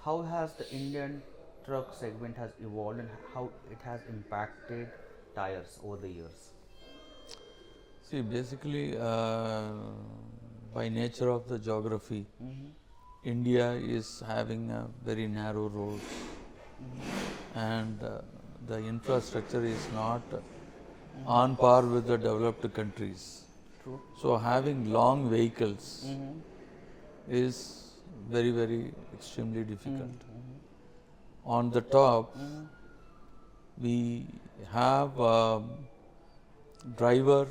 how has the Indian truck segment has evolved and how it has impacted tires over the years? See, basically, by nature of the geography, Mm-hmm. India is having a very narrow roads, Mm-hmm. and the infrastructure is not on Mm-hmm. par with the developed countries. True. So, having long vehicles Mm-hmm. is very extremely difficult. Mm-hmm. On the top, Mm-hmm. we have driver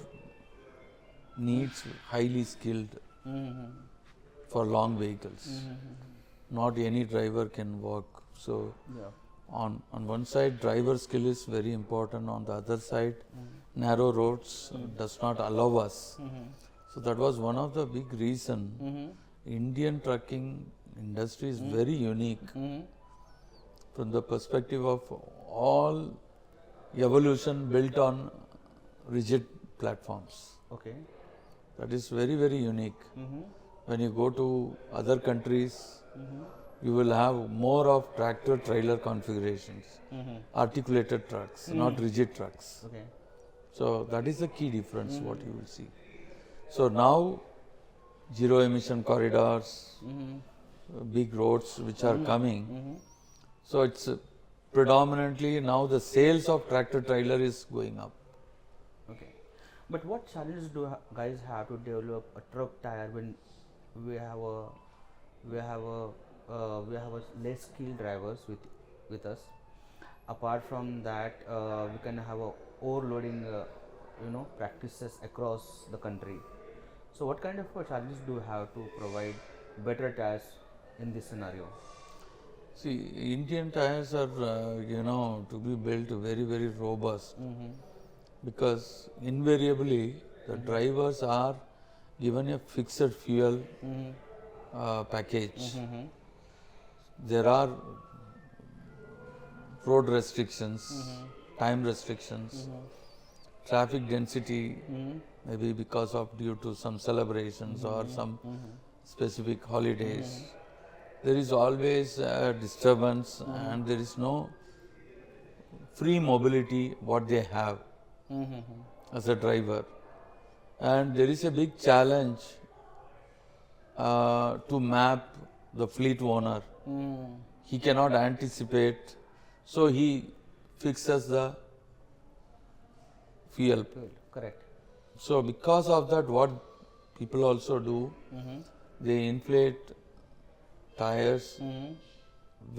needs highly skilled Mm-hmm. for long vehicles. Mm-hmm. Not any driver can work. So, Yeah. on one side, driver skill is very important. On the other side, Mm-hmm. narrow roads does not allow us. Mm-hmm. So that was one of the big reason. Mm-hmm. Indian trucking industry is Mm. very unique Mm-hmm. from the perspective of all evolution built on rigid platforms. Okay. That is very unique. Mm-hmm. When you go to other countries, Mm-hmm. you will have more of tractor trailer configurations, Mm-hmm. articulated trucks, not rigid trucks. Okay. So that is the key difference what you will see. So now zero emission corridors, Mm-hmm. big roads which are coming. Mm-hmm. So it's predominantly now the sales of tractor trailer is going up. Okay. But what challenges do guys have to develop a truck tire when we have a we have a less skilled drivers with us? Apart from that, we can have a overloading practices across the country. So what kind of challenges do you have to provide better tires in this scenario? See, Indian tires are to be built very robust, Mm-hmm. because invariably the drivers are given a fixed fuel Mm-hmm. package. Mm-hmm. There are road restrictions, Mm-hmm. time restrictions, Mm-hmm. traffic density, Mm-hmm. maybe because of due to some celebrations or some specific holidays. There is always a disturbance, and there is no free mobility what they have Mm-hmm. as a driver. And there is a big challenge to map the fleet owner. Mm-hmm. He cannot anticipate, so he fixes the fuel. Correct. So because of that, what people also do, Mm-hmm. they inflate tires Mm-hmm.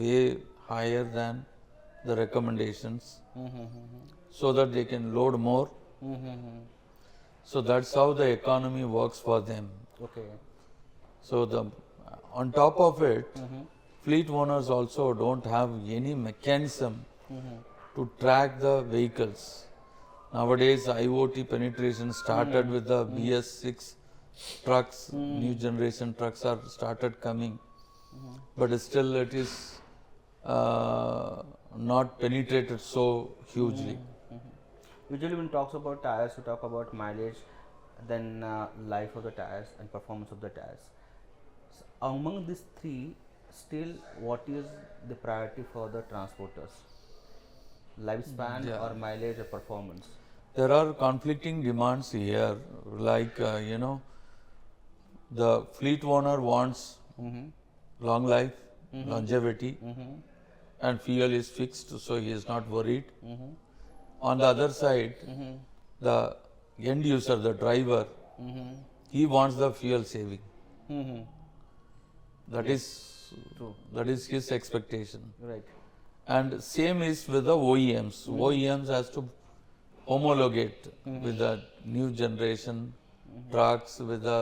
way higher than the recommendations, Mm-hmm. so that they can load more. Mm-hmm. So that's how the economy works for them. Okay. So on top of it, Mm-hmm. fleet owners also don't have any mechanism Mm-hmm. to track the vehicles. Nowadays, IoT penetration started with the BS6 trucks. New generation trucks are started coming, but still it is not penetrated so hugely. Usually, when talks about tires, we talk about mileage, then life of the tires and performance of the tires. So among these three, still, what is the priority for the transporters? Lifespan Yeah. or mileage or performance? There are conflicting demands here, like the fleet owner wants Mm-hmm. long life, longevity, Mm-hmm. and fuel is fixed, so he is not worried. Mm-hmm. On the other side, Mm-hmm. the end user, the driver, Mm-hmm. he wants the fuel saving. Mm-hmm. That is True. his expectation. Right. And same is with the OEMs. OEMs has to homologate with the new generation trucks, with the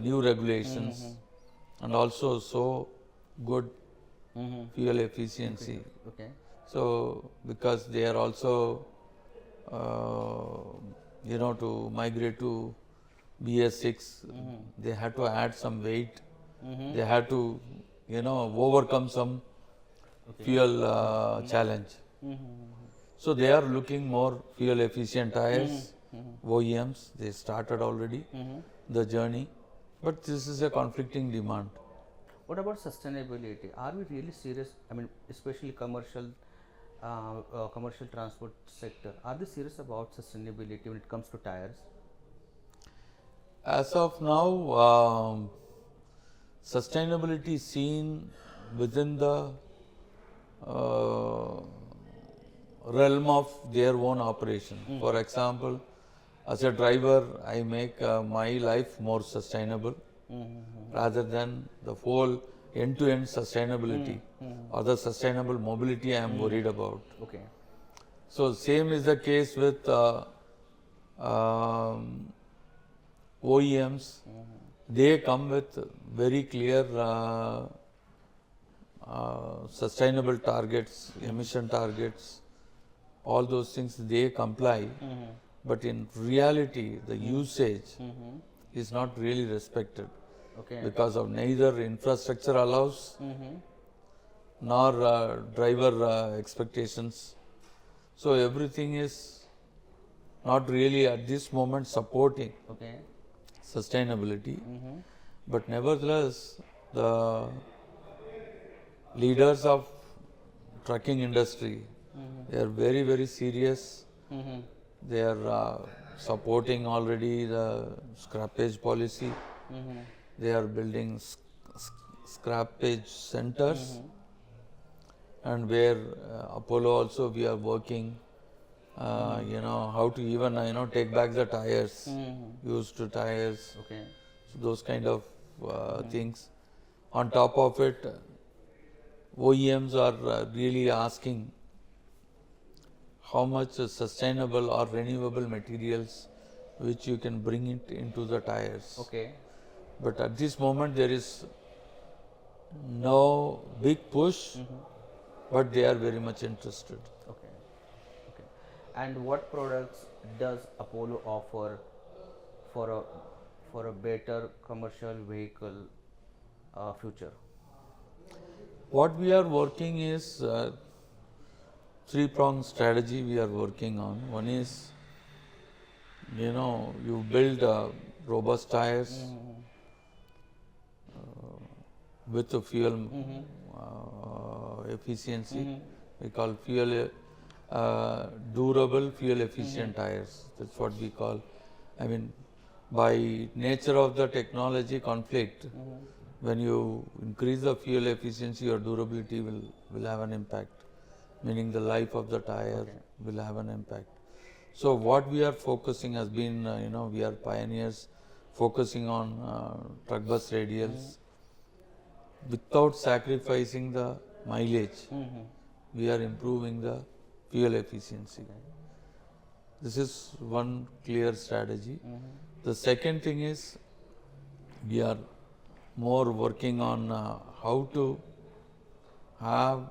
new regulations, and also so good Mm-hmm. fuel efficiency. Okay. So because they are also to migrate to BS6, they had to add some weight. Mm-hmm. They had to overcome some fuel challenge. Mm-hmm. So they are looking more fuel efficient tires. OEMs, they started already Mm-hmm. the journey, but this is a conflicting demand. What about sustainability? Are we really serious? I mean, especially commercial transport sector. Are they serious about sustainability when it comes to tires? As of now, sustainability is seen within the uh, realm of their own operation. For example, as a driver, I make my life more sustainable rather than the whole end-to-end sustainability or the sustainable mobility I am worried about. Okay. So same is the case with OEMs. They come with very clear sustainable targets, emission targets, all those things they comply. But in reality, the usage is not really respected Okay. because of neither infrastructure allows nor driver expectations. So everything is not really at this moment supporting Okay. sustainability. But nevertheless, the leaders of trucking industry, they are very, very serious. They are supporting already the scrappage policy. They are building scrappage centers, and where Apollo also we are working. How to even take back the tires, used tires, Okay. so those kind of things. On top of it, OEMs are really asking how much sustainable or renewable materials which you can bring it into the tires. Okay. But at this moment there is no big push, but they are very much interested. Okay. Okay. And what products does Apollo offer for a better commercial vehicle future? What we are working is three-pronged strategy we are working on. One is, you build robust tires with a fuel efficiency. We call durable fuel efficient tires. That's what we call. I mean, by nature of the technology conflict, when you increase the fuel efficiency, your durability will have an impact, meaning the life of the tire will have an impact. So what we are focusing has been, we are pioneers focusing on truck bus radials without sacrificing the mileage. We are improving the fuel efficiency. This is one clear strategy. The second thing is we are more working on how to have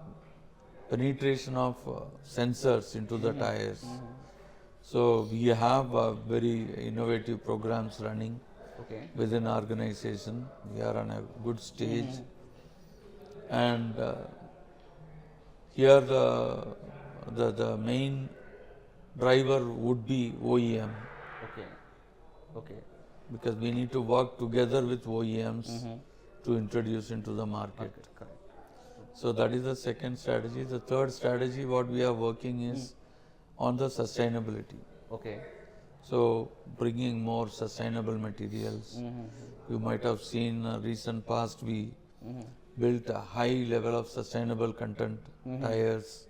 penetration of sensors into the tires. So we have very innovative programs running Okay. within our organization. We are on a good stage, and here the main driver would be OEM, Okay. Okay. because we need to work together with OEMs to introduce into the market. Correct. So that is the second strategy. The third strategy what we are working is on the sustainability. Okay. So bringing more sustainable materials. You might have seen recent past we built a high level of sustainable content tires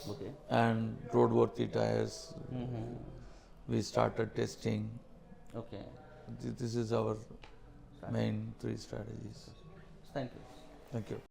Okay. and roadworthy tires. We started testing. Okay. This is our main three strategies. Thank you. Thank you.